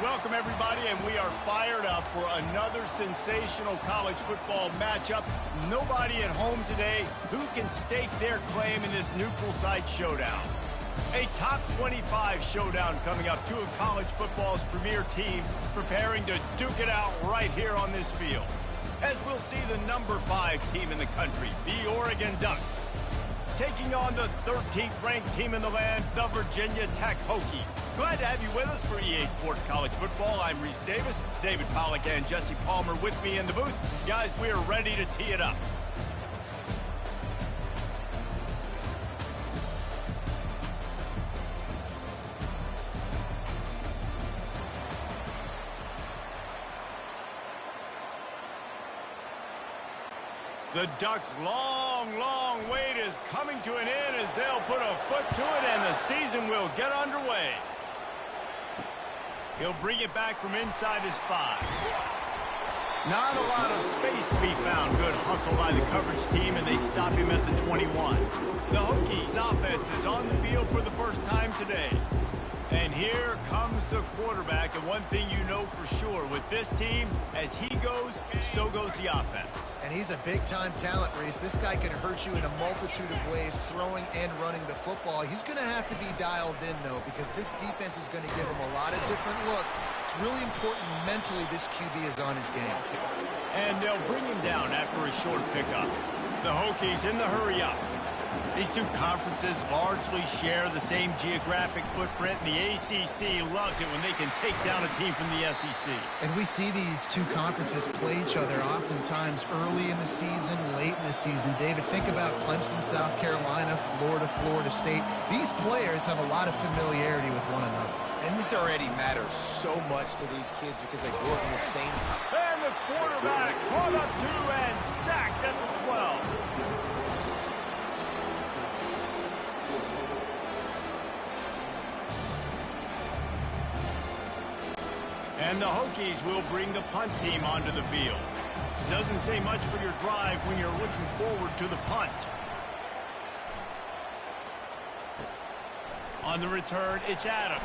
Welcome, everybody, and we are fired up for another sensational college football matchup. Nobody at home today who can stake their claim in this neutral site showdown. A top 25 showdown coming up. Two of college football's premier teams preparing to duke it out right here on this field. As we'll see the number 5 team in the country, the Oregon Ducks, taking on the 13th ranked team in the land, the Virginia Tech Hokies. Glad to have you with us for EA Sports College Football. I'm Reese Davis, David Pollack and Jesse Palmer with me in the booth. Guys, we are ready to tee it up. The Ducks' long wait is coming to an end as they'll put a foot to it and the season will get underway. He'll bring it back from inside his 5. Not a lot of space to be found. Good hustle by the coverage team, and they stop him at the 21. The Hokies' offense is on the field for the first time today. And here comes the quarterback, and one thing you know for sure, with this team, as he goes, so goes the offense. And he's a big-time talent, Reese. This guy can hurt you in a multitude of ways, throwing and running the football. He's going to have to be dialed in, though, because this defense is going to give him a lot of different looks. It's really important mentally this QB is on his game. And they'll bring him down after a short pickup. The Hokies in the hurry up. These two conferences largely share the same geographic footprint, and the ACC loves it when they can take down a team from the SEC. And we see these two conferences play each other oftentimes early in the season, late in the season. David, think about Clemson, South Carolina, Florida, Florida State. These players have a lot of familiarity with one another. And this already matters so much to these kids because they grew up in the same house. And the quarterback caught up to and sacked at the 12. And the Hokies will bring the punt team onto the field. Doesn't say much for your drive when you're looking forward to the punt. On the return, it's Adams.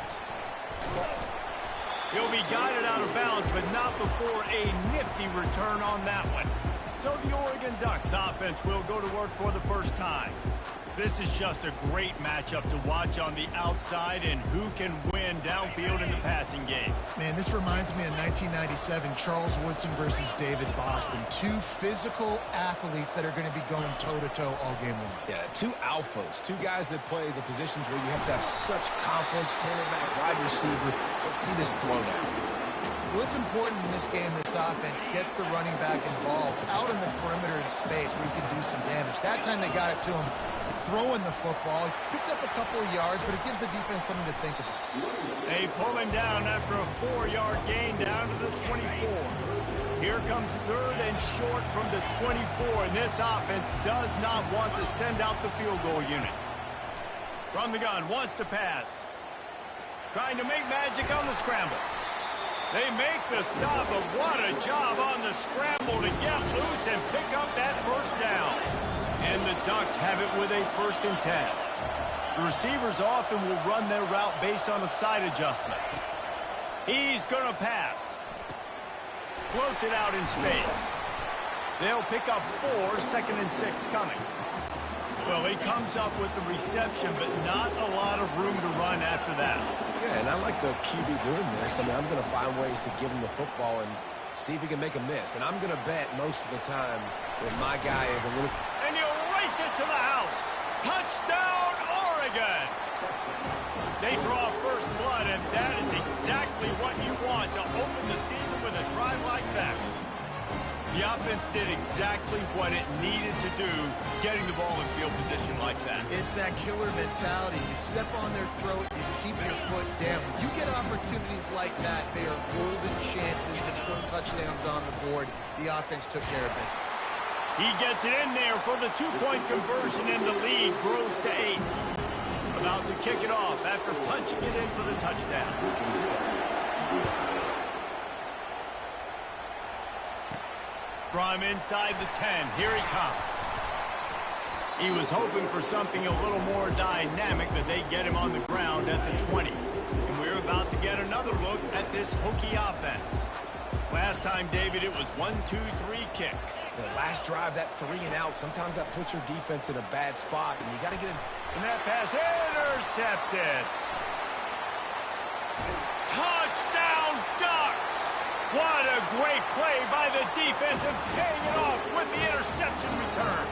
He'll be guided out of bounds, but not before a nifty return on that one. So the Oregon Ducks offense will go to work for the first time. This is just a great matchup to watch on the outside and who can win downfield in the passing game. Man, this reminds me of 1997, Charles Woodson versus David Boston. Two physical athletes that are going to be going toe-to-toe all game long. Yeah, two alphas, two guys that play the positions where you have to have such confidence, cornerback, wide receiver. Let's see this throwdown. Well, it's important in this game, this offense gets the running back involved out in the perimeter in space where you can do some damage. That time they got it to him throwing the football. He picked up a couple of yards, but it gives the defense something to think about. They pull him down after a 4-yard gain down to the 24. Here comes third and short from the 24, and this offense does not want to send out the field goal unit. From the gun, wants to pass. Trying to make magic on the scramble. They make the stop, but what a job on the scramble to get loose and pick up that first down. And the Ducks have it with a 1st and 10. The receivers often will run their route based on a side adjustment. He's going to pass. Floats it out in space. They'll pick up 4, 2nd and 6 coming. Well, he comes up with the reception, but not a lot of room to run after that. Yeah, and I like the QB doing this. I mean, I'm going to find ways to give him the football and see if he can make a miss. And I'm going to bet most of the time that my guy is a little... And he'll race it to the house. Touchdown, Oregon! They draw first blood, and that is exactly what you want to open the season with a drive like that. The offense did exactly what it needed to do, getting the ball in field position like that. It's that killer mentality. You step on their throat, you keep your foot down. When you get opportunities like that, they are golden chances to put touchdowns on the board. The offense took care of business. He gets it in there for the 2-point conversion, and the lead grows to 8. About to kick it off after punching it in for the touchdown. From inside the 10, here he comes. He was hoping for something a little more dynamic, but they get him on the ground at the 20. And we're about to get another look at this Hokie offense. Last time, David, it was 1-2-3 kick. The last drive, that 3 and out, sometimes that puts your defense in a bad spot, and you got to get it. And that pass intercepted. Touchdown, Ducks! What a great play by the defense and paying it off with the interception return.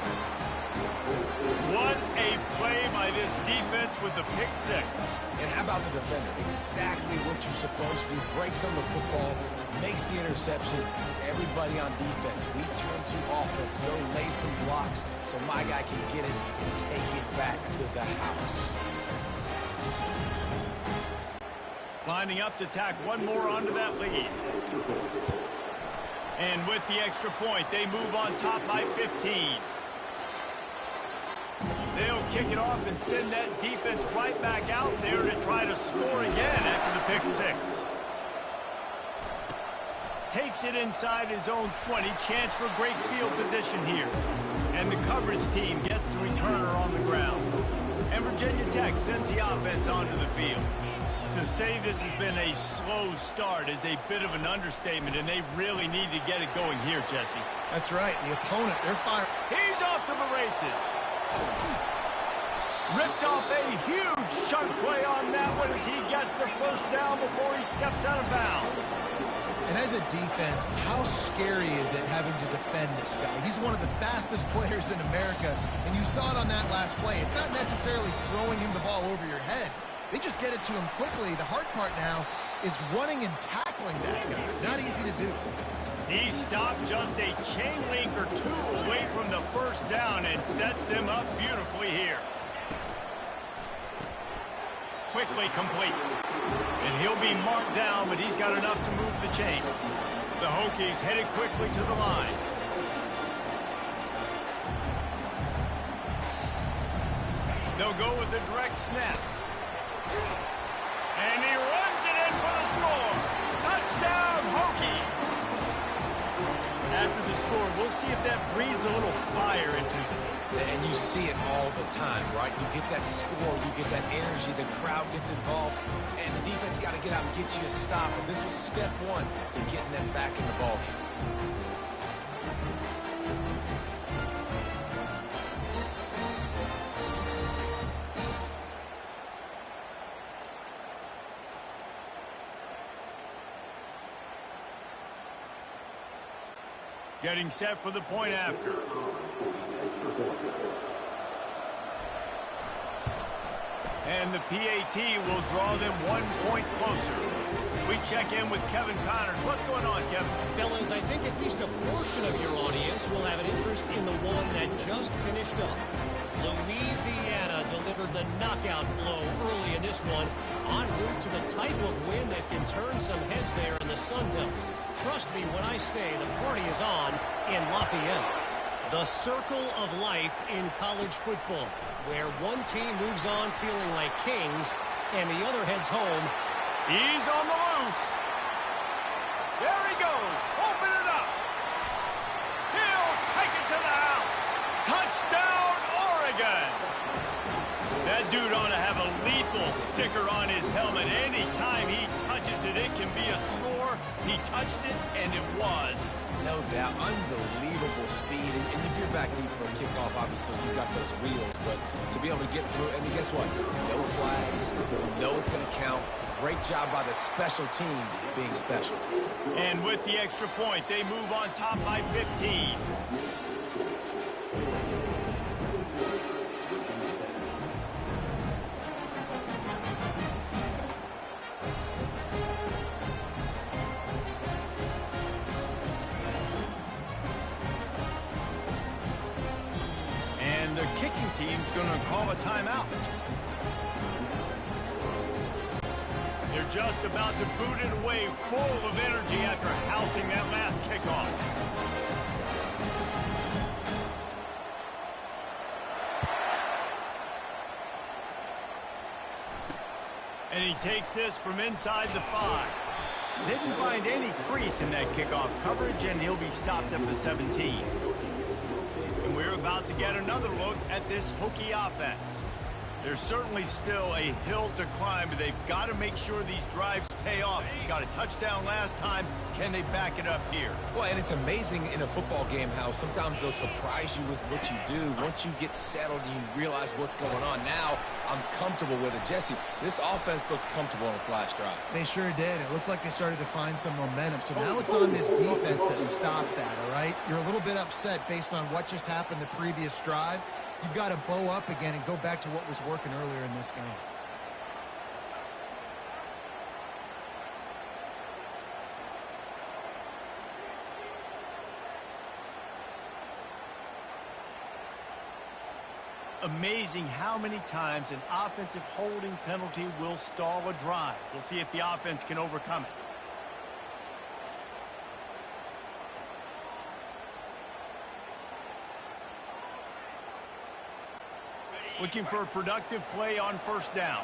What a play by this defense with the pick 6. And how about the defender? Exactly what you're supposed to do. Breaks on the football, makes the interception. Everybody on defense, we turn to offense. Go lay some blocks so my guy can get it and take it back to the house. Lining up to tack one more onto that lead. And with the extra point, they move on top by 15. They'll kick it off and send that defense right back out there to try to score again after the pick 6. Takes it inside his own 20. Chance for great field position here. And the coverage team gets the returner on the ground. And Virginia Tech sends the offense onto the field. To say this has been a slow start is a bit of an understatement, and they really need to get it going here, Jesse. That's right. The opponent, they're firing. He's off to the races. Ripped off a huge chunk play on that one as he gets the first down before he steps out of bounds. And as a defense, how scary is it having to defend this guy? He's one of the fastest players in America, and you saw it on that last play. It's not necessarily throwing him the ball over your head. They just get it to him quickly. The hard part now is running and tackling that guy. Not easy to do. He stopped just a chain link or two away from the first down and sets them up beautifully here. Quickly complete. And he'll be marked down, but he's got enough to move the chains. The Hokies headed quickly to the line. They'll go with a direct snap. And he runs it in for the score. Touchdown, Hokies! After the score, we'll see if that breathes a little fire into them. And you see it all the time, right? You get that score, you get that energy, the crowd gets involved, and the defense got to get out and get you a stop. And this was step 1 to getting them back in the ballgame. Getting set for the point after. And the PAT will draw them 1 point closer. We check in with Kevin Connors. What's going on, Kevin? Fellas, I think at least a portion of your audience will have an interest in the one that just finished up. Louisiana delivered the knockout blow early in this one, en route to the type of win that can turn some heads there in the Sun Belt. Trust me when I say the party is on in Lafayette. The circle of life in college football, where one team moves on feeling like kings and the other heads home. He's on the loose. There he goes. Open it up. He'll take it to the house. Touchdown, Oregon. That dude ought to have a lethal sticker on his helmet. Anytime he touches it, it can be a score. He touched it, and it was. No doubt. Unbelievable speed. And if you're back deep for a kickoff, obviously you've got those wheels. But to be able to get through, and guess what? No flags. No, it's going to count. Great job by the special teams being special. And with the extra point, they move on top by 15. And the kicking team's going to call a timeout. They're just about to boot it away, full of energy after housing that last kickoff. And he takes this from inside the 5. Didn't find any crease in that kickoff coverage, and he'll be stopped at the 17. And we're about to get another look at this Hokie offense. There's certainly still a hill to climb, but they've got to make sure these drives pay off. Got a touchdown last time. Can they back it up here? Well, and it's amazing in a football game how sometimes they'll surprise you with what you do. Once you get settled and you realize what's going on, now I'm comfortable with it. Jesse, this offense looked comfortable on its last drive. They sure did. It looked like they started to find some momentum. So now it's on this defense to stop that, all right? You're a little bit upset based on what just happened the previous drive. You've got to bow up again and go back to what was working earlier in this game. Amazing how many times an offensive holding penalty will stall a drive. We'll see if the offense can overcome it. Looking for a productive play on first down.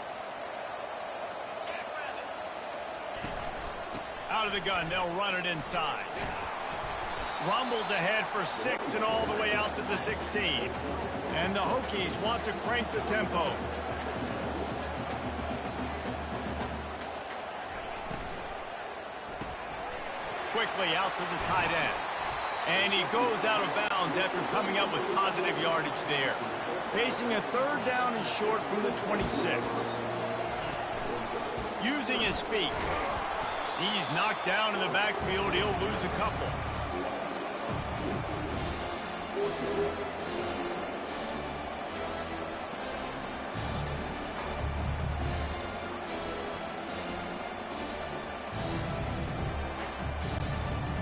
Out of the gun, they'll run it inside. Rumbles ahead for 6 and all the way out to the 16. And the Hokies want to crank the tempo. Quickly out to the tight end. And he goes out of bounds after coming up with positive yardage there. Facing a third down and short from the 26. Using his feet. He's knocked down in the backfield. He'll lose a couple.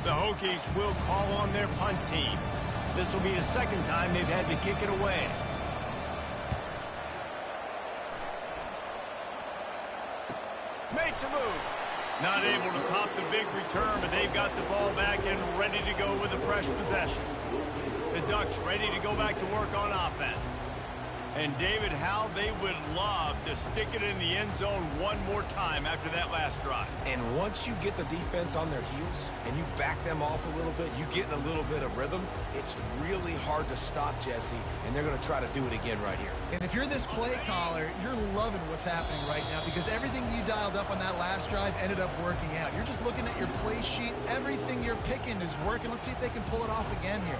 The Hokies will call on their punt team. This will be the second time they've had to kick it away. Makes a move. Not able to pop the big return, but they've got the ball back and ready to go with a fresh possession. The Ducks ready to go back to work on offense. And David, how they would love to stick it in the end zone one more time after that last drive. And once you get the defense on their heels and you back them off a little bit, you get in a little bit of rhythm, it's really hard to stop, Jesse, and they're going to try to do it again right here. And if you're this play caller, you're loving what's happening right now because everything you dialed up on that last drive ended up working out. You're just looking at your play sheet. Everything you're picking is working. Let's see if they can pull it off again here.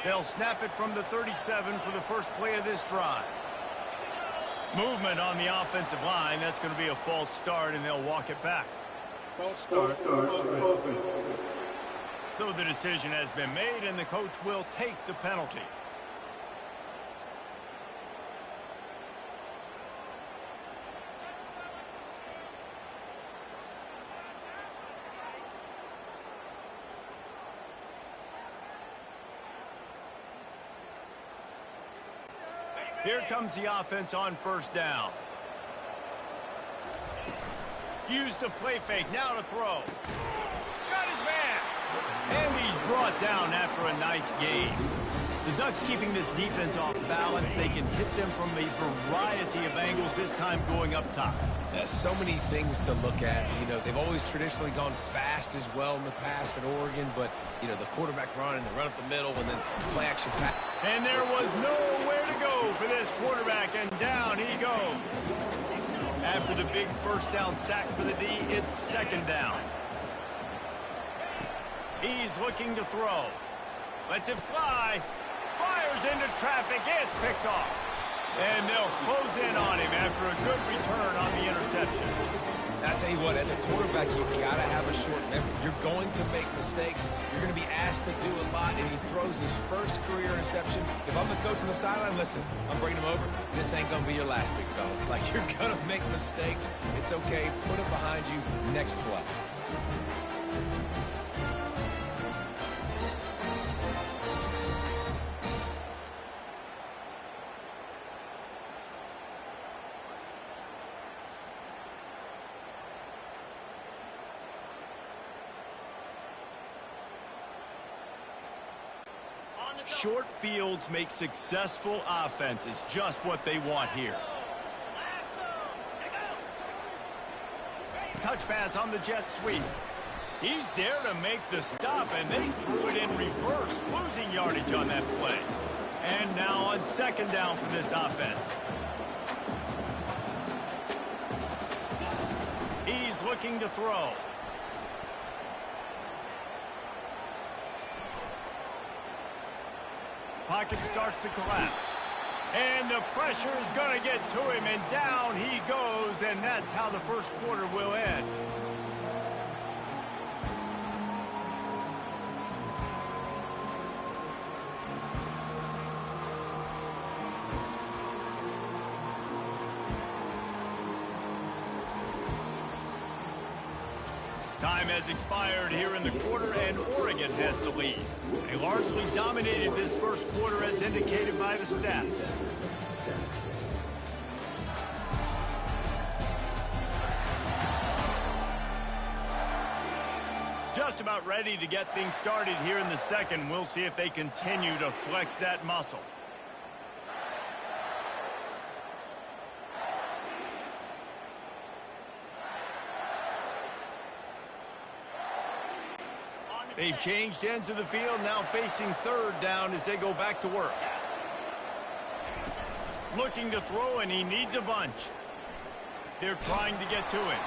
They'll snap it from the 37 for the first play of this drive. Movement on the offensive line. That's going to be a false start, and they'll walk it back. False start. So the decision has been made, and the coach will take the penalty. Here comes the offense on first down. Use the play fake, now to throw. Got his man. And he's brought down after a nice gain. The Ducks keeping this defense off balance. They can hit them from a variety of angles, this time going up top. There's so many things to look at. You know, they've always traditionally gone fast as well in the past at Oregon, but, you know, the quarterback run and the run up the middle and then play action pass. And there was nowhere to go for this quarterback, and down he goes. After the big first down sack for the D, it's second down. He's looking to throw. Lets it fly. Fires into traffic. It's picked off. And they'll close in on him after a good return on the interception. I tell you what, as a quarterback, you got to have a short memory. You're going to make mistakes. You're going to be asked to do a lot, and he throws his first career interception. If I'm the coach on the sideline, listen, I'm bringing him over. This ain't going to be your last, big fella. Like, you're going to make mistakes. It's okay. Put it behind you. Next play. Short fields make successful offenses, just what they want here. Touch pass on the jet sweep. He's there to make the stop, and they threw it in reverse, losing yardage on that play. And now on second down for this offense. He's looking to throw. Pocket starts to collapse. And the pressure is going to get to him, and down he goes, and that's how the first quarter will end. Time has expired here in the quarter, and Oregon has the lead. They largely dominated this first quarter as indicated by the stats. Just about ready to get things started here in the second. We'll see if they continue to flex that muscle. They've changed ends of the field, now facing third down as they go back to work. Looking to throw, and he needs a bunch. They're trying to get to him.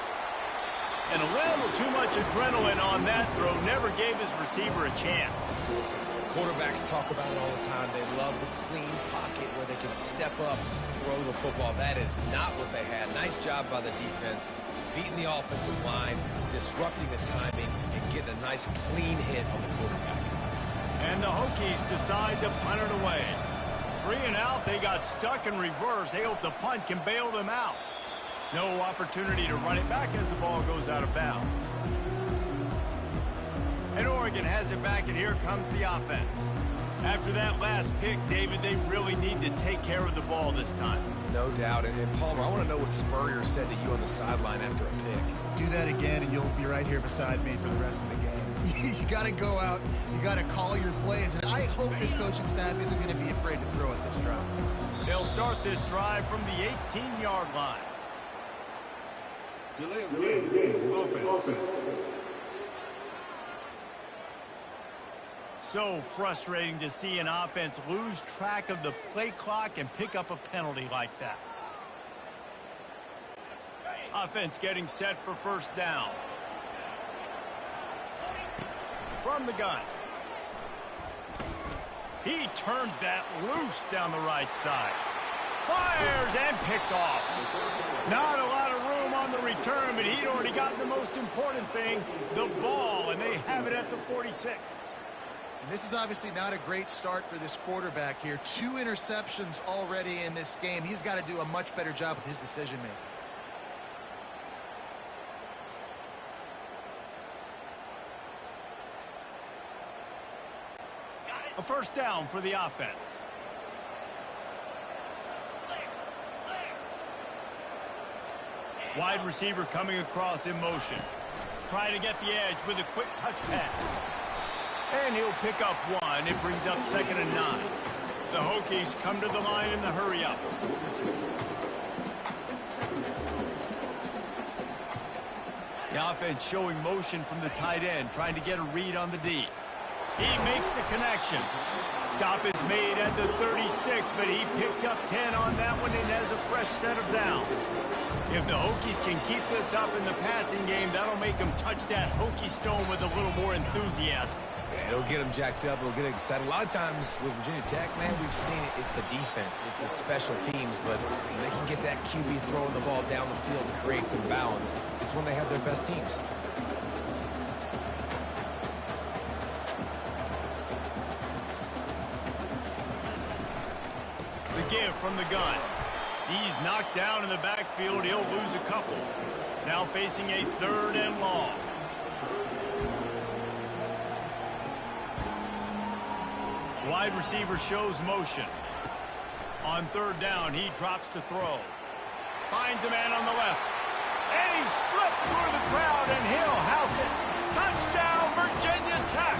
And a little too much adrenaline on that throw, never gave his receiver a chance. Quarterbacks talk about it all the time. They love the clean pocket where they can step up, throw the football. That is not what they had. Nice job by the defense, beating the offensive line, disrupting the timing, and getting a nice clean hit on the quarterback. And the Hokies decide to punt it away. 3 and out, they got stuck in reverse. They hope the punt can bail them out. No opportunity to run it back as the ball goes out of bounds. And Oregon has it back, and here comes the offense. After that last pick, David, they really need to take care of the ball this time. No doubt. And Palmer, I want to know what Spurrier said to you on the sideline after a pick. Do that again, and you'll be right here beside me for the rest of the game. You got to go out. You got to call your plays. And I hope this coaching staff isn't going to be afraid to throw it this drive. They'll start this drive from the 18-yard line. Delay of game. Offense. So frustrating to see an offense lose track of the play clock and pick up a penalty like that. Offense getting set for first down. From the gun. He turns that loose down the right side. Fires and picked off. Not a lot of room on the return, but he'd already gotten the most important thing, the ball, and they have it at the 46. And this is obviously not a great start for this quarterback here. 2 interceptions already in this game. He's got to do a much better job with his decision-making. A first down for the offense. Wide receiver coming across in motion. Trying to get the edge with a quick touch pass. And he'll pick up 1. It brings up 2nd and 9. The Hokies come to the line in the hurry-up. The offense showing motion from the tight end, trying to get a read on the D. He makes the connection. Stop is made at the 36, but he picked up 10 on that one and has a fresh set of downs. If the Hokies can keep this up in the passing game, that'll make them touch that Hokie stone with a little more enthusiasm. Yeah, it'll get them jacked up. It'll get them excited. A lot of times with Virginia Tech, man, we've seen it. It's the defense. It's the special teams. But when they can get that QB throwing the ball down the field and create some balance, it's when they have their best teams. The give from the gun. He's knocked down in the backfield. He'll lose a couple. Now facing a 3rd and long. Wide receiver shows motion. On 3rd down, he drops to throw. Finds a man on the left. And he slipped through the crowd, and he'll house it. Touchdown, Virginia Tech!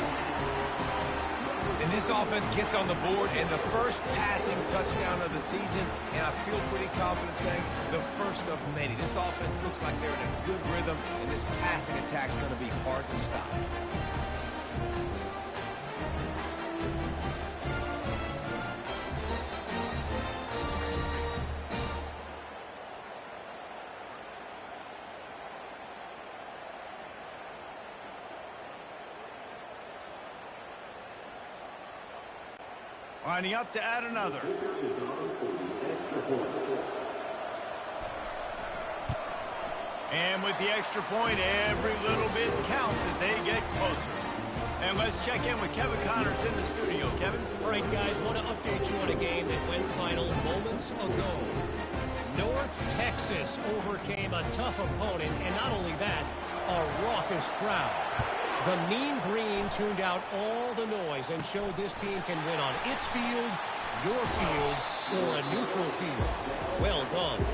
And this offense gets on the board and the first passing touchdown of the season, and I feel pretty confident saying the first of many. This offense looks like they're in a good rhythm, and this passing attack's going to be hard to stop. Lining up to add another. And with the extra point, every little bit counts as they get closer. And let's check in with Kevin Connors in the studio. Kevin? All right, guys, want to update you on a game that went final moments ago. North Texas overcame a tough opponent, and not only that, a raucous crowd. The Mean Green tuned out all the noise and showed this team can win on its field, your field, or a neutral field. Well done.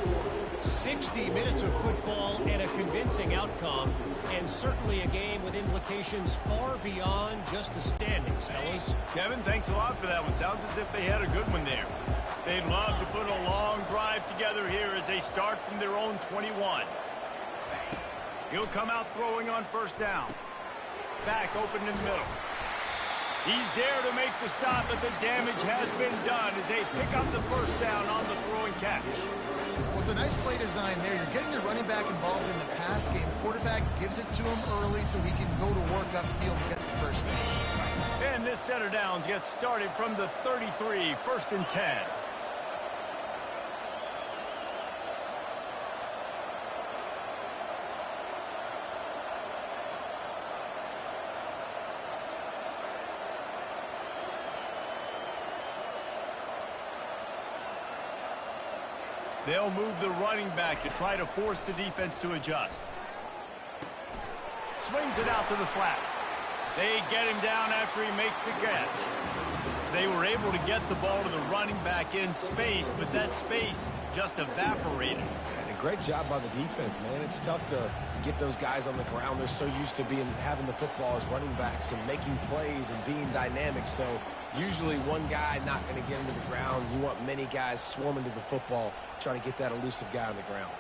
60 minutes of football and a convincing outcome, and certainly a game with implications far beyond just the standings, fellas. Kevin, thanks a lot for that one. Sounds as if they had a good one there. They'd love to put a long drive together here as they start from their own 21. He'll come out throwing on first down. Back open in the middle. He's there to make the stop, but the damage has been done as they pick up the first down on the throwing catch. Well, it's a nice play design there. You're getting the running back involved in the pass game. Quarterback gives it to him early so he can go to work upfield and get the first down. And this center downs gets started from the 33, 1st and 10. They'll move the running back to try to force the defense to adjust. Swings it out to the flat. They get him down after he makes the catch. They were able to get the ball to the running back in space, but that space just evaporated. And a great job by the defense, man. It's tough to get those guys on the ground. They're so used to having the football as running backs and making plays and being dynamic. So usually one guy not going to get into the ground. You want many guys swarming to the football, trying to get that elusive guy on the ground.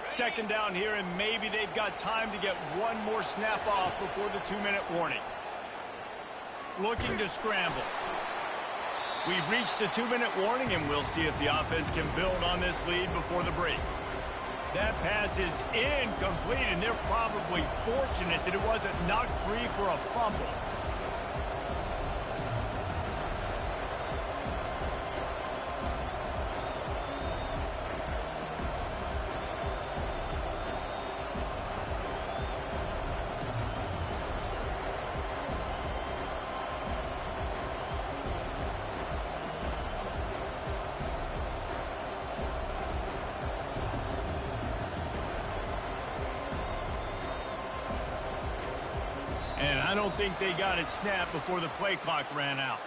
Second down here, and maybe they've got time to get one more snap off before the 2-minute warning. Looking to scramble. We've reached the 2-minute warning, and we'll see if the offense can build on this lead before the break. That pass is incomplete, and they're probably fortunate that it wasn't knocked free for a fumble. And I don't think they got it snapped before the play clock ran out.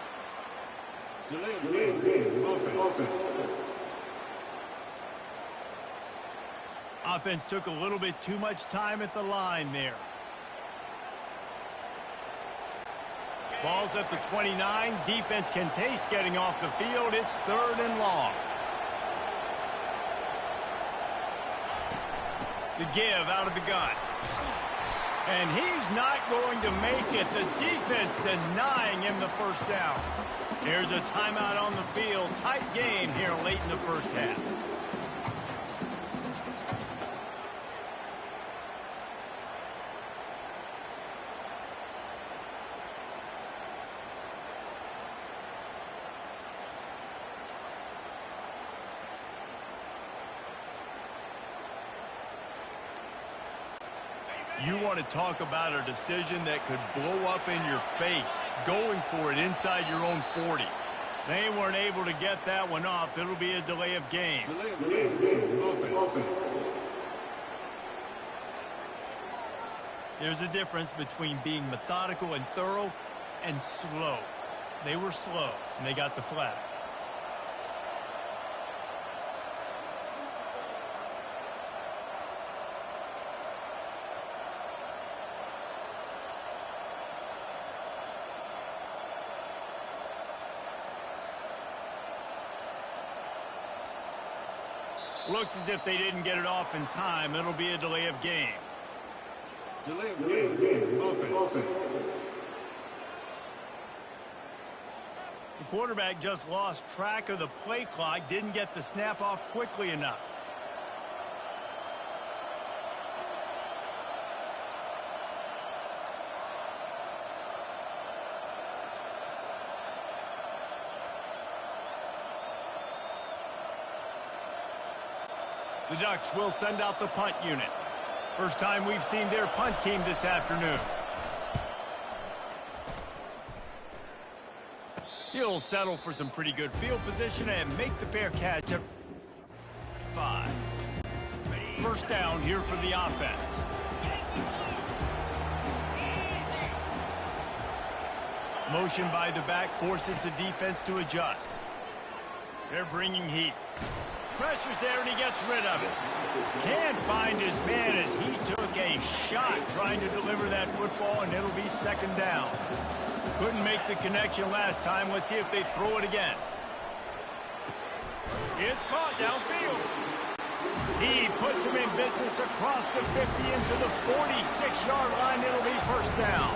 Offense took a little bit too much time at the line there. Ball's at the 29. Defense can taste getting off the field. It's 3rd and long. The give out of the gun. And he's not going to make it. The defense denying him the first down. Here's a timeout on the field. Tight game here late in the first half. You want to talk about a decision that could blow up in your face, going for it inside your own 40. They weren't able to get that one off. It'll be a delay of game. There's a difference between being methodical and thorough and slow. They were slow, and they got the flag. Looks as if they didn't get it off in time. It'll be a delay of game. Delay of game. Offense. The quarterback just lost track of the play clock, didn't get the snap off quickly enough. The Ducks will send out the punt unit. First time we've seen their punt team this afternoon. He'll settle for some pretty good field position and make the fair catch at 5. First down here for the offense. Motion by the back forces the defense to adjust. They're bringing heat. Pressure's there and he gets rid of it. Can't find his man as he took a shot trying to deliver that football, and it'll be second down. Couldn't make the connection last time. Let's see if they throw it again. It's caught downfield. He puts him in business across the 50 into the 46-yard line. It'll be first down.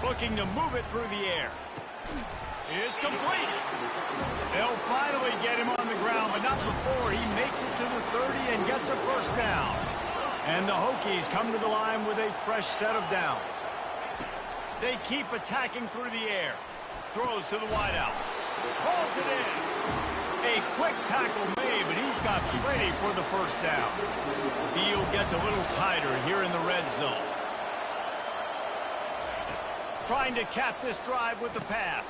Looking to move it through the air. It's complete. They'll finally get him on the ground, but not before he makes it to the 30 and gets a first down. And the Hokies come to the line with a fresh set of downs. They keep attacking through the air. Throws to the wideout. Hauls it in. A quick tackle made, but he's got plenty for the first down. Field gets a little tighter here in the red zone. Trying to cap this drive with the pass.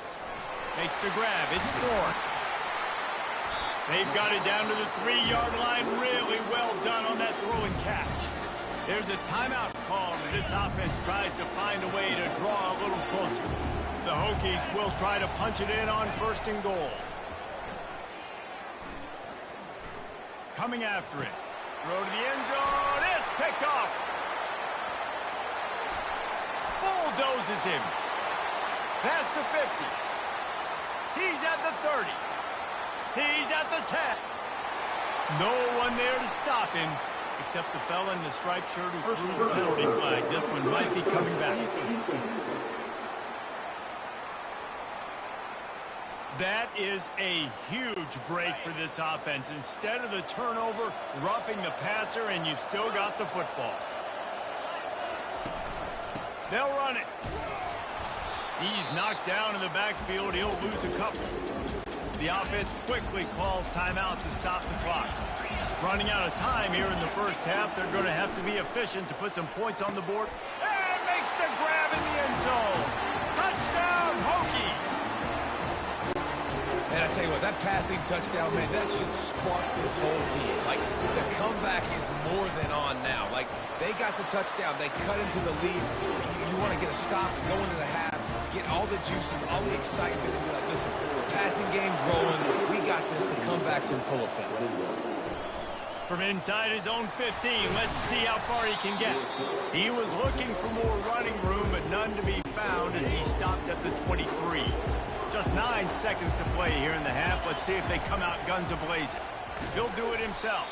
Makes the grab. It's Ford. They've got it down to the 3-yard line. Really well done on that throw and catch. There's a timeout called as this offense tries to find a way to draw a little closer. The Hokies will try to punch it in on first and goal. Coming after it. Throw to the end zone. It's picked off. Bulldozes him. Past the 50. He's at the 30. He's at the 10. No one there to stop him, except the fella in the striped shirt who threw the penalty flag. This one might be coming back. That is a huge break for this offense. Instead of the turnover, roughing the passer, and you've still got the football. They'll run it. He's knocked down in the backfield. He'll lose a couple. The offense quickly calls timeout to stop the clock. Running out of time here in the first half. They're going to have to be efficient to put some points on the board. And makes the grab in the end zone. Touchdown, Hokies. And I tell you what, that passing touchdown, man, that should spark this whole team. Like, the comeback is more than on now. Like, they got the touchdown. They cut into the lead. You want to get a stop and go into the half, get all the juices, all the excitement, and be like, listen, the passing game's rolling. We got this. The comeback's in full effect. From inside his own 15, let's see how far he can get. He was looking for more running room, but none to be found as he stopped at the 23. Just 9 seconds to play here in the half. Let's see if they come out guns a-blazing. He'll do it himself.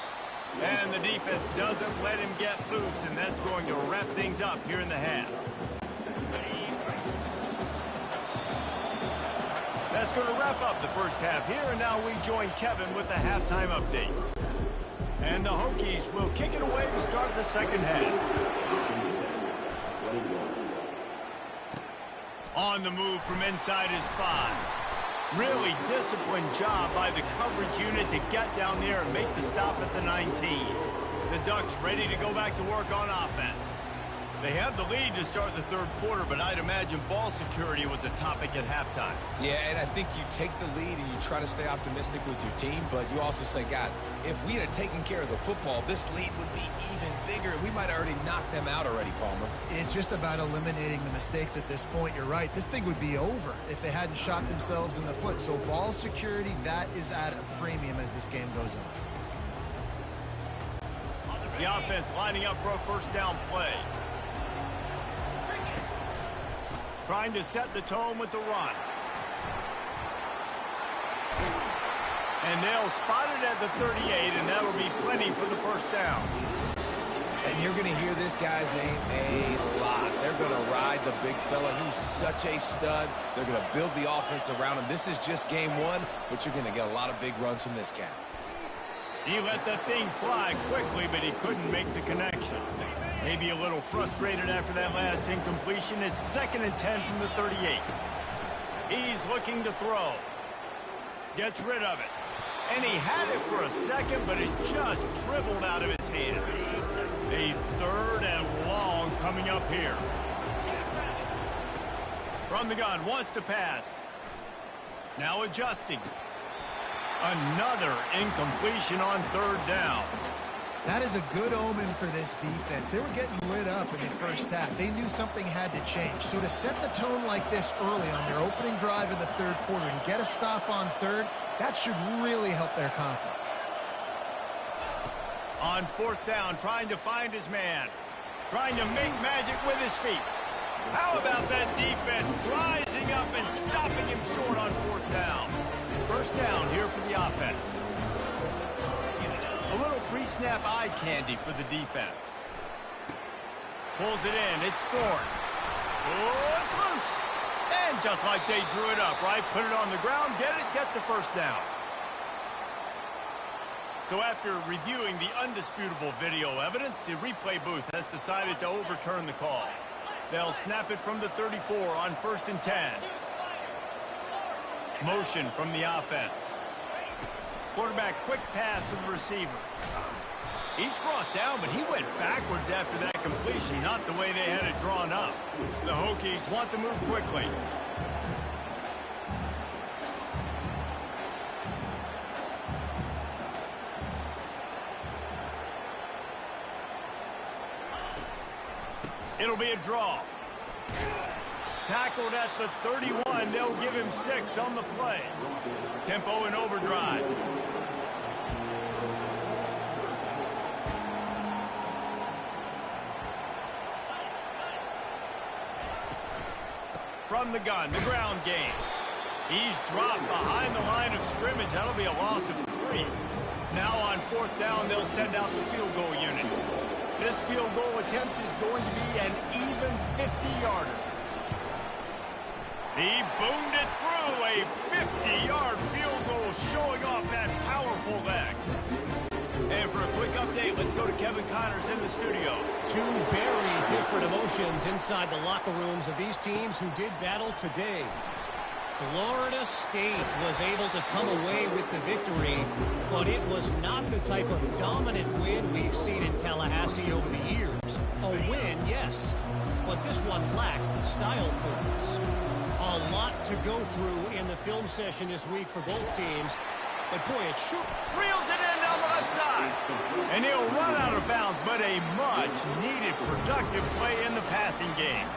And the defense doesn't let him get loose, and that's going to wrap things up here in the half. That's going to wrap up the first half here, and now we join Kevin with the halftime update. And the Hokies will kick it away to start the second half. On the move from inside his 5. Really disciplined job by the coverage unit to get down there and make the stop at the 19. The Ducks ready to go back to work on offense. They have the lead to start the third quarter, but I'd imagine ball security was a topic at halftime. Yeah, and I think you take the lead and you try to stay optimistic with your team, but you also say, guys, if we had taken care of the football, this lead would be even bigger. We might have already knocked them out already, Palmer. It's just about eliminating the mistakes at this point. You're right. This thing would be over if they hadn't shot themselves in the foot. So ball security, that is at a premium as this game goes on. The offense lining up for a first down play. Trying to set the tone with the run. And they'll spot it at the 38, and that'll be plenty for the first down. And you're going to hear this guy's name a lot. They're going to ride the big fella. He's such a stud. They're going to build the offense around him. This is just game one, but you're going to get a lot of big runs from this guy. He let that thing fly quickly, but he couldn't make the connection. Maybe a little frustrated after that last incompletion. It's 2nd and 10 from the 38. He's looking to throw. Gets rid of it. And he had it for a second, but it just dribbled out of his hands. A 3rd and long coming up here. From the gun, wants to pass. Now adjusting. Another incompletion on 3rd down. That is a good omen for this defense. They were getting lit up in the first half. They knew something had to change. So to set the tone like this early on their opening drive of the third quarter and get a stop on 3rd, that should really help their confidence. On 4th down, trying to find his man. Trying to make magic with his feet. How about that defense rising up and stopping him short on 4th down? First down here for the offense. A little pre-snap eye candy for the defense. Pulls it in. It's Thorne. Oh, it's loose. And just like they drew it up, right? Put it on the ground, get it, get the first down. So after reviewing the undisputable video evidence, the replay booth has decided to overturn the call. They'll snap it from the 34 on 1st and 10. Motion from the offense. Quarterback quick pass to the receiver. He's brought down, but he went backwards after that completion, not the way they had it drawn up. The Hokies want to move quickly. It'll be a draw. Tackled at the 31. They'll give him 6 on the play. Tempo and overdrive. From the gun, the ground game. He's dropped behind the line of scrimmage. That'll be a loss of 3. Now on 4th down, they'll send out the field goal unit. This field goal attempt is going to be an even 50-yarder. He boomed it through, a 50-yard field goal, showing off that powerful leg. And for a quick update, let's go to Kevin Connors in the studio. 2 very different emotions inside the locker rooms of these teams who did battle today. Florida State was able to come away with the victory, but it was not the type of dominant win we've seen in Tallahassee over the years. A win, yes, but this one lacked style points. A lot to go through in the film session this week for both teams, but boy, it sure Reels it in down the left side. And he'll run out of bounds, but a much-needed productive play in the passing game.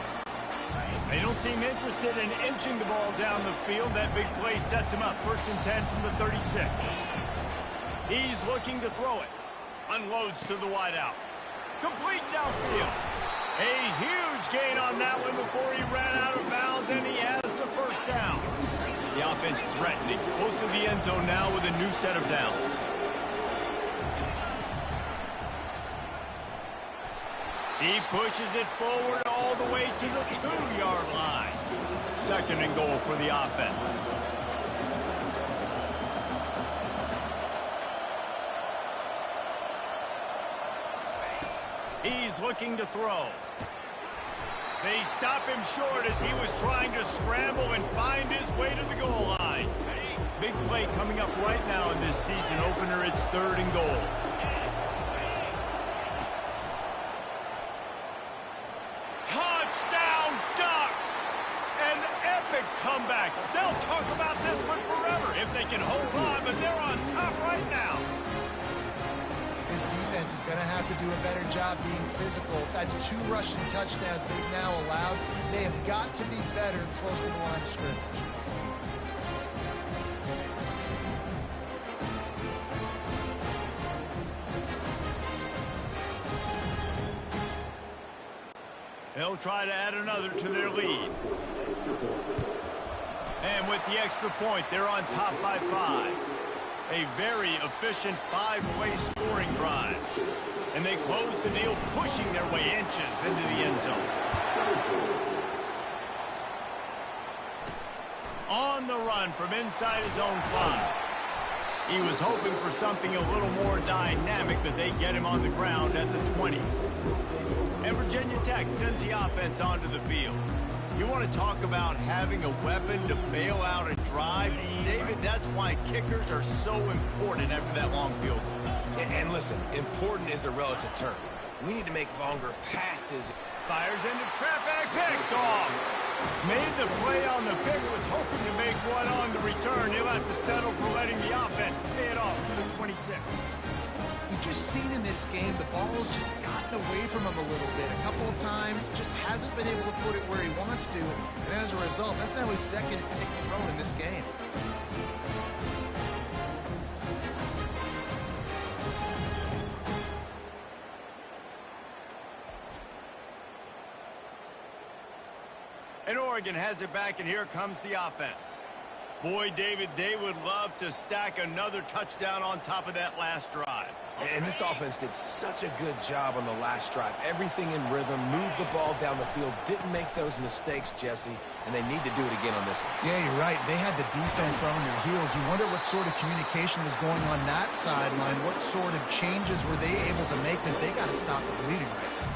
They don't seem interested in inching the ball down the field. That big play sets him up. 1st and 10 from the 36. He's looking to throw it. Unloads to the wideout. Complete downfield. A huge gain on that one before he ran out of bounds, and he has the first down. The offense threatening. Close to the end zone now with a new set of downs. He pushes it forward all the way to the 2-yard line. 2nd and goal for the offense. He's looking to throw. They stop him short as he was trying to scramble and find his way to the goal line. Big play coming up right now in this season opener. It's 3rd and goal. to do a better job being physical. That's 2 rushing touchdowns they've now allowed. They have got to be better close to the line of scrimmage. They'll try to add another to their lead. And with the extra point, they're on top by 5. A very efficient 5-play scoring drive. And they close the deal, pushing their way inches into the end zone. On the run from inside his own 5. He was hoping for something a little more dynamic, but they get him on the ground at the 20. And Virginia Tech sends the offense onto the field. You want to talk about having a weapon to bail out a drive? David, that's why kickers are so important after that long field goal. And listen, important is a relative term. We need to make longer passes. Fires into traffic, picked off. Made the play on the pick, was hoping to make one on the return. He'll have to settle for letting the offense pay it off to the 26. We've just seen in this game the ball's just gotten away from him a little bit. A couple of times, just hasn't been able to put it where he wants to. And as a result, that's now his 2nd pick thrown in this game. And Oregon has it back, and here comes the offense. Boy, David, they would love to stack another touchdown on top of that last drive. And this offense did such a good job on the last drive. Everything in rhythm, moved the ball down the field, didn't make those mistakes, Jesse, and they need to do it again on this one. Yeah, you're right. They had the defense on their heels. You wonder what sort of communication was going on that sideline. What sort of changes were they able to make, because they got to stop the bleeding right now.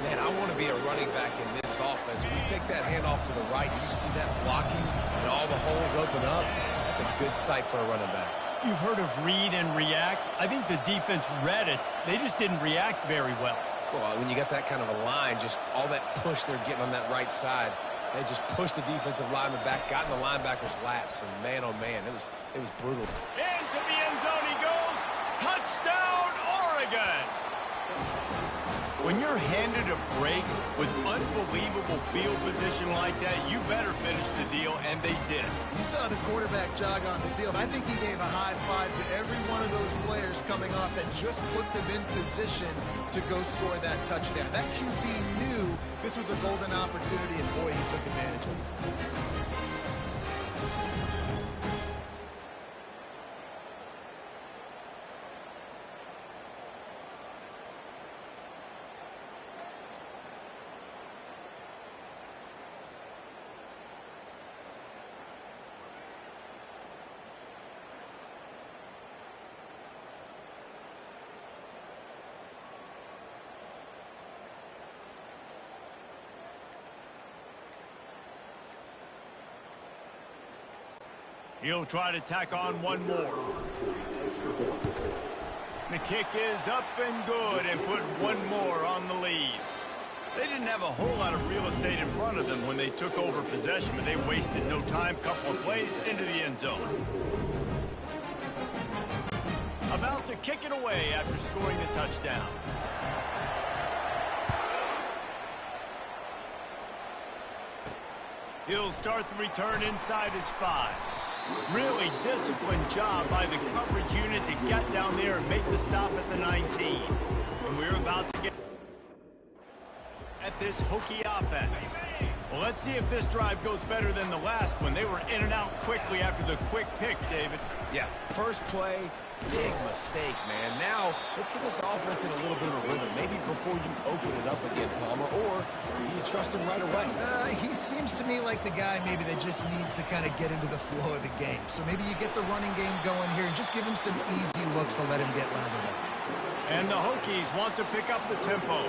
Man, I want to be a running back in this offense. When you take that handoff to the right, you see that blocking and all the holes open up. That's a good sight for a running back. You've heard of read and react. I think the defense read it. They just didn't react very well. Well, when you got that kind of a line, just all that push they're getting on that right side, they just pushed the defensive lineman back, got in the linebacker's laps, and man, oh man, it was brutal. Into the end zone he goes. Touchdown, Oregon! When you're handed a break with unbelievable field position like that, you better finish the deal, and they did. You saw the quarterback jog on the field. I think he gave a high five to every one of those players coming off that just put them in position to go score that touchdown. That QB knew this was a golden opportunity, and boy, he took advantage of it. He'll try to tack on one more. The kick is up and good, and put one more on the lead. They didn't have a whole lot of real estate in front of them when they took over possession, but they wasted no time. Couple of plays into the end zone. About to kick it away after scoring the touchdown. He'll start the return inside his 5. Really disciplined job by the coverage unit to get down there and make the stop at the 19. And we're about to get at this Hokie offense. Well, let's see if this drive goes better than the last one. They were in and out quickly after the quick pick, David. Yeah, first play, big mistake, man. Now, let's get this offense in a little bit of a rhythm. Maybe before you open it up again, Palmer, or do you trust him right away? He seems to me like the guy maybe that just needs to kind of get into the flow of the game. So maybe you get the running game going here and just give him some easy looks to let him get lathered up. And the Hokies want to pick up the tempo.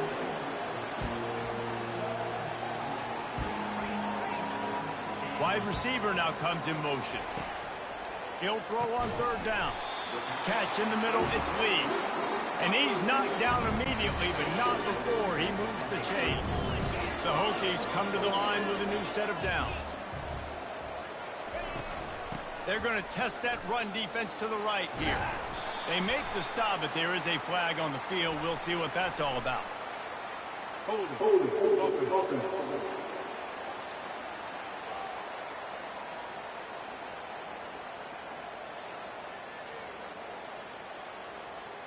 Wide receiver now comes in motion. He'll throw on third down. Catch in the middle, it's Lee. And he's knocked down immediately, but not before he moves the chains. The Hokies come to the line with a new set of downs. They're going to test that run defense to the right here. They make the stop, but there is a flag on the field. We'll see what that's all about. Hold it. Offense.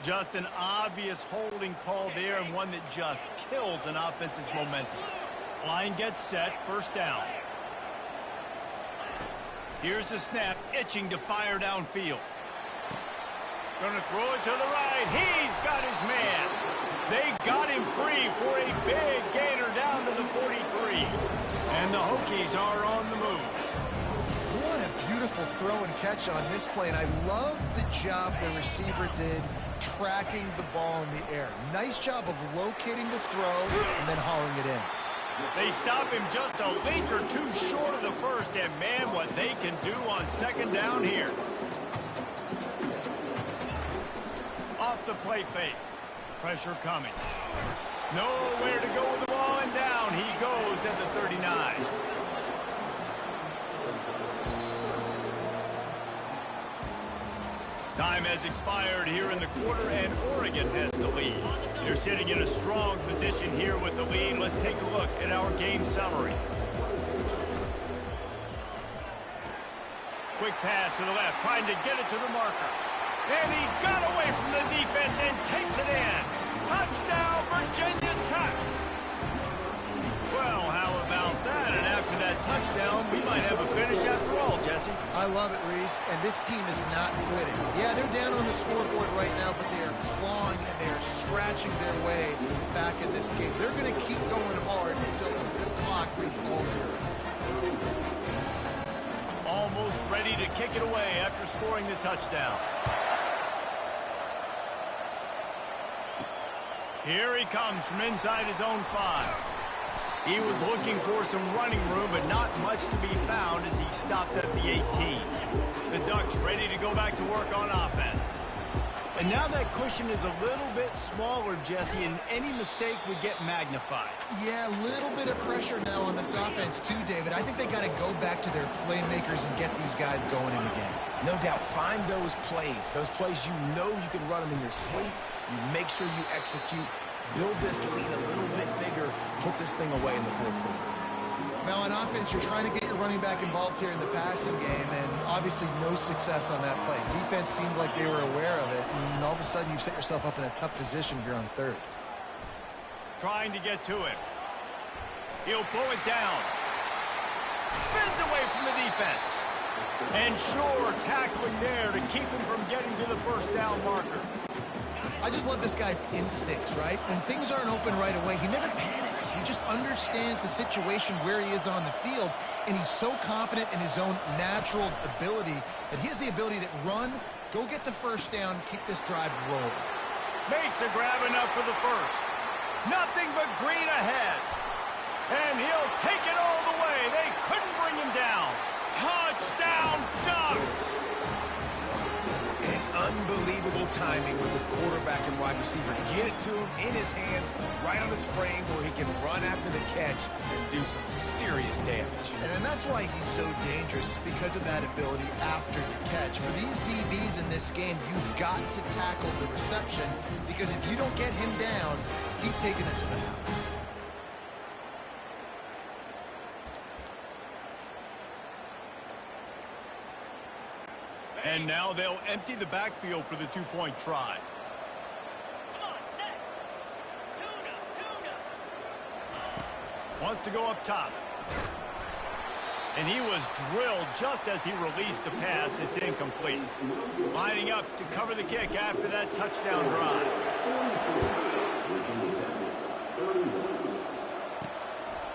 Just an obvious holding call there, and one that just kills an offense's momentum. Line gets set, first down. Here's the snap, itching to fire downfield. Gonna throw it to the right. He's got his man. They got him free for a big gainer down to the 43. And the Hokies are on the move. What a beautiful throw and catch on this play, and I love the job the receiver did tracking the ball in the air. Nice job of locating the throw and then hauling it in. They stop him just a link or two short of the first, and man, what they can do on second down here. Off the play fake. Pressure coming. Nowhere to go with the ball, and down he goes at the 39. Time has expired here in the quarter, and Oregon has the lead. They're sitting in a strong position here with the lead. Let's take a look at our game summary. Quick pass to the left, trying to get it to the marker. And he got away from the defense and takes it in. Touchdown, Virginia Tech. Well, how about that? And after that touchdown, we might have a finish after all, Jesse. I love it, Reese, and this team is not quitting. Yeah, they're down on the scoreboard right now, but they are clawing and they are scratching their way back in this game. They're going to keep going hard until this clock reads all zeros. Almost ready to kick it away after scoring the touchdown. Here he comes from inside his own 5. He was looking for some running room, but not much to be found as he stopped at the 18. The Ducks ready to go back to work on offense. And now that cushion is a little bit smaller, Jesse, and any mistake would get magnified. Yeah, a little bit of pressure now on this offense too, David. I think they got to go back to their playmakers and get these guys going in the game. No doubt, find those plays you know you can run them in your sleep. You make sure you execute. Build this lead a little bit bigger. Put this thing away in the fourth quarter. Now on offense, you're trying to get your running back involved here in the passing game, and obviously no success on that play. Defense seemed like they were aware of it, and all of a sudden you've set yourself up in a tough position here on third. Trying to get to it. He'll pull it down. Spins away from the defense. And sure, tackling there to keep him from getting to the first down marker. I just love this guy's instincts, right? When things aren't open right away, he never panics. He just understands the situation where he is on the field, and he's so confident in his own natural ability that he has the ability to run, go get the first down, keep this drive rolling. Makes a grab enough for the first. Nothing but green ahead. And he'll take it all the way. They couldn't bring him down. Touchdown, Ducks! Unbelievable timing with the quarterback and wide receiver. Get it to him in his hands, right on his frame where he can run after the catch and do some serious damage. And that's why he's so dangerous, because of that ability after the catch. For these DBs in this game, you've got to tackle the reception, because if you don't get him down, he's taking it to the house. And now they'll empty the backfield for the two-point try. Come on, set. Tuna. Wants to go up top. And he was drilled just as he released the pass. It's incomplete. Lining up to cover the kick after that touchdown drive.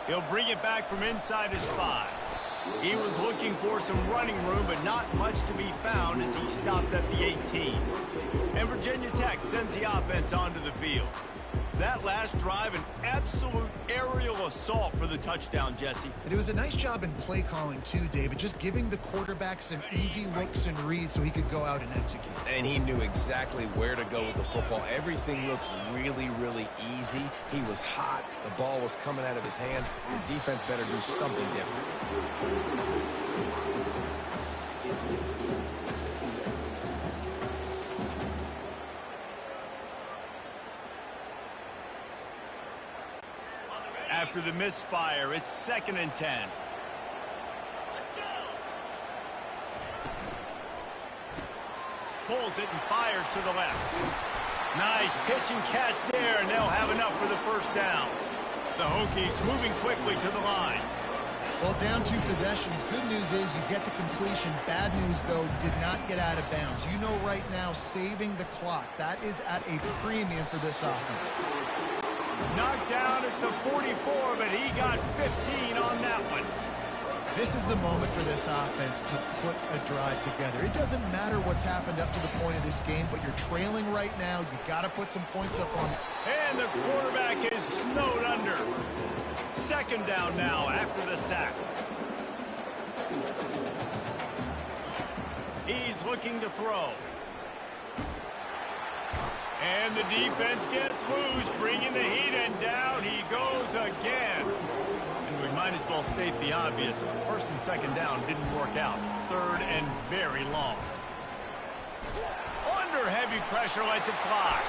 He'll bring it back from inside his 5. He was looking for some running room, but not much to be found as he stopped at the 18. And Virginia Tech sends the offense onto the field. That last drive, an absolute aerial assault for the touchdown, Jesse. And it was a nice job in play calling too, David, just giving the quarterback some easy looks and reads so he could go out and execute. And he knew exactly where to go with the football. Everything looked really, really easy. He was hot. The ball was coming out of his hands. The defense better do something different. After the misfire, it's 2nd and 10. Pulls it and fires to the left. Nice pitch and catch there, and they'll have enough for the first down. The Hokies moving quickly to the line. Well, down 2 possessions. Good news is you get the completion. Bad news, though, did not get out of bounds. You know right now, saving the clock. That is at a premium for this offense. Knocked down at the 44, but he got 15 on that one. This is the moment for this offense to put a drive together. It doesn't matter what's happened up to the point of this game, but you're trailing right now. You got to put some points up on. And the quarterback is snowed under. 2nd down now after the sack. He's looking to throw. And the defense gets loose, bringing the heat, and down he goes again. And we might as well state the obvious. 1st and 2nd down didn't work out. 3rd and very long. Under heavy pressure, lets it fly.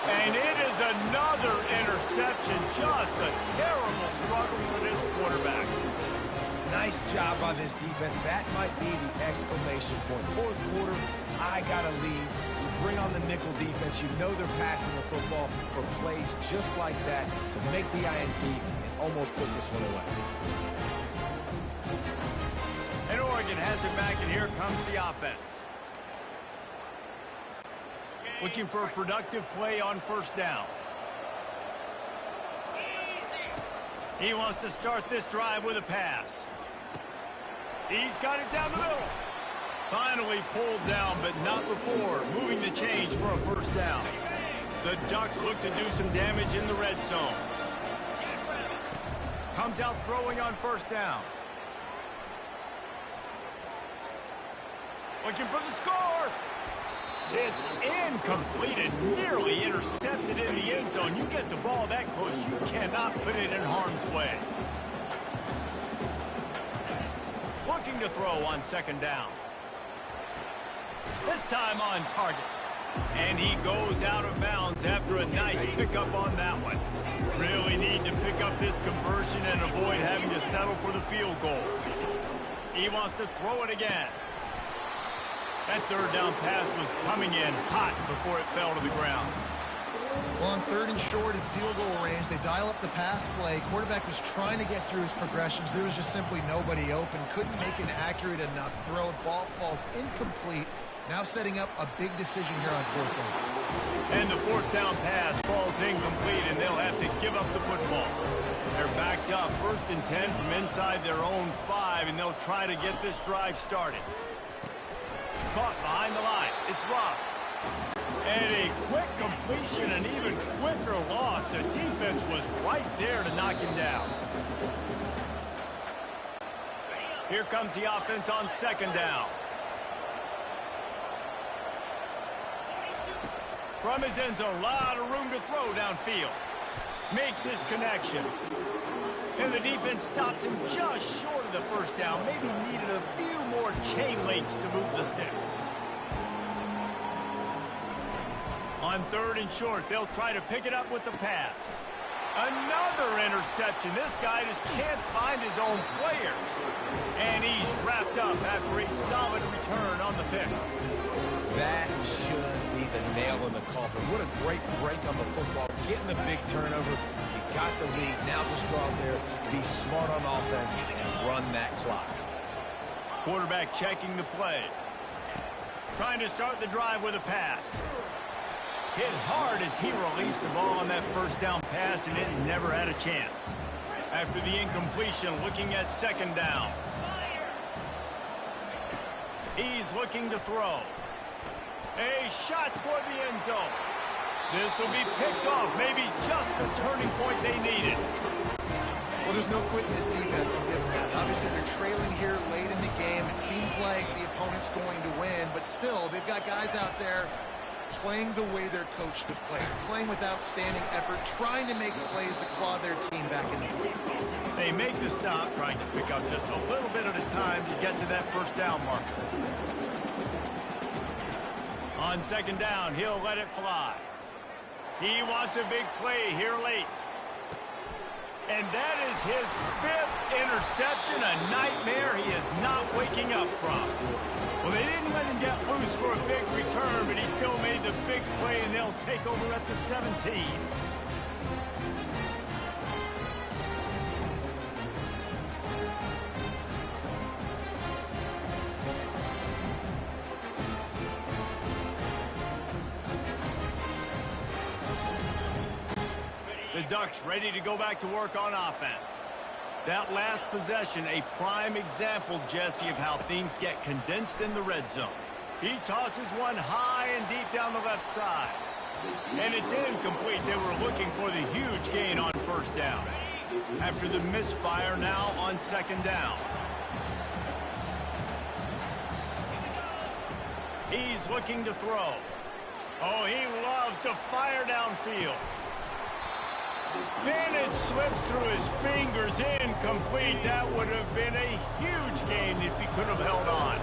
And it is another interception. Just a terrible struggle for this quarterback. Nice job by this defense. That might be the exclamation point. 4th quarter, I got to lead. We bring on the nickel defense. You know they're passing the football for plays just like that to make the INT and almost put this one away. And Oregon has it back, and here comes the offense. Looking for a productive play on 1st down. He wants to start this drive with a pass. He's got it down the middle. Finally pulled down, but not before. Moving the change for a 1st down. The Ducks look to do some damage in the red zone. Comes out throwing on 1st down. Looking for the score. It's incomplete and nearly intercepted in the end zone. You get the ball that close, you cannot put it in harm's way. Looking to throw on 2nd down. This time on target. And he goes out of bounds after a nice pickup on that one. Really need to pick up this conversion and avoid having to settle for the field goal. He wants to throw it again. That 3rd down pass was coming in hot before it fell to the ground. Well, on 3rd and short at field goal range, they dial up the pass play. Quarterback was trying to get through his progressions. There was just simply nobody open. Couldn't make an accurate enough throw. Ball falls incomplete. Now setting up a big decision here on 4th down. And the 4th down pass falls incomplete, and they'll have to give up the football. They're backed up 1st and 10 from inside their own 5, and they'll try to get this drive started. Caught behind the line. It's Robb. And a quick completion, an even quicker loss. The defense was right there to knock him down. Here comes the offense on 2nd down. From his end zone, a lot of room to throw downfield. Makes his connection. And the defense stops him just short of the 1st down. Maybe needed a few more chain links to move the sticks. On 3rd and short, they'll try to pick it up with the pass. Another interception. This guy just can't find his own players. And he's wrapped up after a solid return on the pick. That should be the nail in the coffin. What a great break on the football. Getting the big turnover. You got the lead. Now just go out there, be smart on offense, and run that clock. Quarterback checking the play. Trying to start the drive with a pass. Hit hard as he released the ball on that 1st down pass, and it never had a chance. After the incompletion, looking at 2nd down. He's looking to throw. A shot toward the end zone. This will be picked off. Maybe just the turning point they needed. Well, there's no quitting this defense. I'll give them that. Obviously, they're trailing here late in the game. It seems like the opponent's going to win, but still, they've got guys out there playing the way they're coached to play, playing with outstanding effort, trying to make plays to claw their team back in the game. They make the stop, trying to pick up just a little bit at a time to get to that 1st down marker. On 2nd down, he'll let it fly. He wants a big play here late. And that is his 5th interception, a nightmare he is not waking up from. Well, they didn't let him get loose for a big return, but he still made the big play, and they'll take over at the 17. The Ducks ready to go back to work on offense. That last possession, a prime example, Jesse, of how things get condensed in the red zone. He tosses one high and deep down the left side. And it's incomplete. They were looking for the huge gain on first down. After the misfire, now on second down. He's looking to throw. Oh, he loves to fire downfield. Then it slips through his fingers, incomplete. That would have been a huge gain if he could have held on.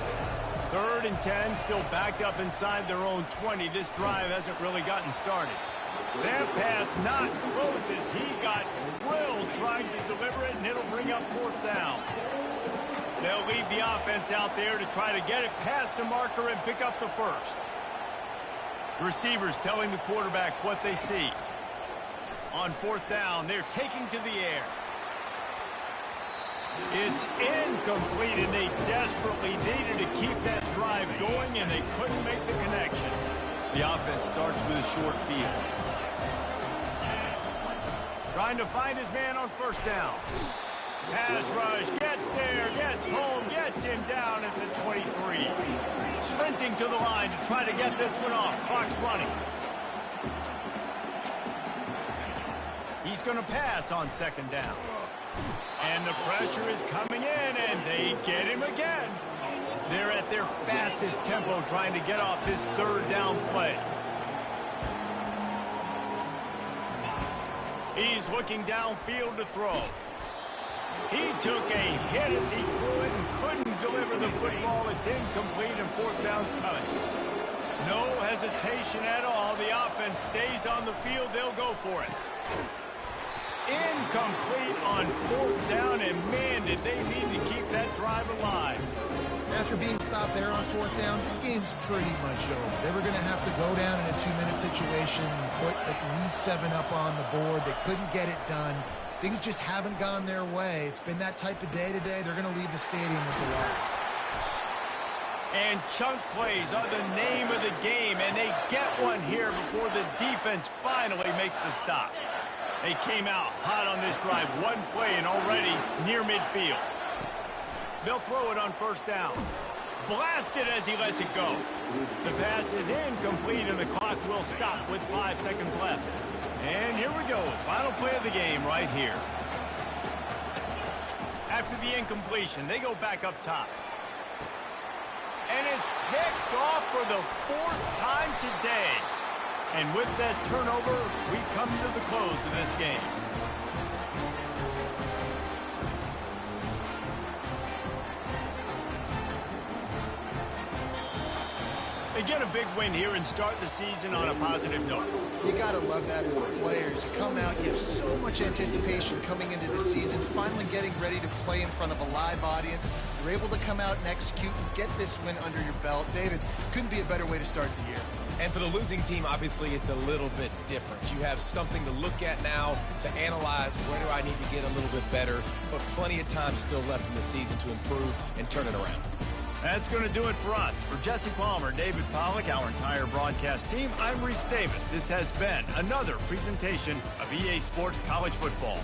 3rd and 10, still backed up inside their own 20. This drive hasn't really gotten started. That pass not close as he got drilled trying to deliver it, and it'll bring up 4th down. They'll leave the offense out there to try to get it past the marker and pick up the first. Receivers telling the quarterback what they see. On 4th down, they're taking to the air. It's incomplete, and they desperately needed to keep that drive going, and they couldn't make the connection. The offense starts with a short field. Trying to find his man on 1st down. Pass rush, gets there, gets home, gets him down at the 23. Sprinting to the line to try to get this one off. Clock's running. He's going to pass on 2nd down. And the pressure is coming in, and they get him again. They're at their fastest tempo trying to get off this 3rd down play. He's looking downfield to throw. He took a hit as he threw it and couldn't deliver the football. It's incomplete, and 4th down's coming. No hesitation at all. The offense stays on the field. They'll go for it. Incomplete on 4th down, and man, did they need to keep that drive alive. After being stopped there on 4th down, this game's pretty much over. They were going to have to go down in a 2-minute situation, put at least 7 up on the board. They couldn't get it done. Things just haven't gone their way. It's been that type of day today. They're going to leave the stadium with the loss. And chunk plays are the name of the game, and they get one here before the defense finally makes the stop. They came out hot on this drive. One play and already near midfield. They'll throw it on 1st down. Blasted as he lets it go. The pass is incomplete, and the clock will stop with 5 seconds left. And here we go. Final play of the game right here. After the incompletion, they go back up top. And it's picked off for the 4th time today. And with that turnover, we come to the close of this game. They get a big win here and start the season on a positive note. You got to love that as the players. You come out, you have so much anticipation coming into the season, finally getting ready to play in front of a live audience. You're able to come out and execute and get this win under your belt. David, couldn't be a better way to start the year. And for the losing team, obviously, it's a little bit different. You have something to look at now to analyze where do I need to get a little bit better, but plenty of time still left in the season to improve and turn it around. That's going to do it for us. For Jesse Palmer, David Pollack, our entire broadcast team, I'm Reese Davis. This has been another presentation of EA Sports College Football.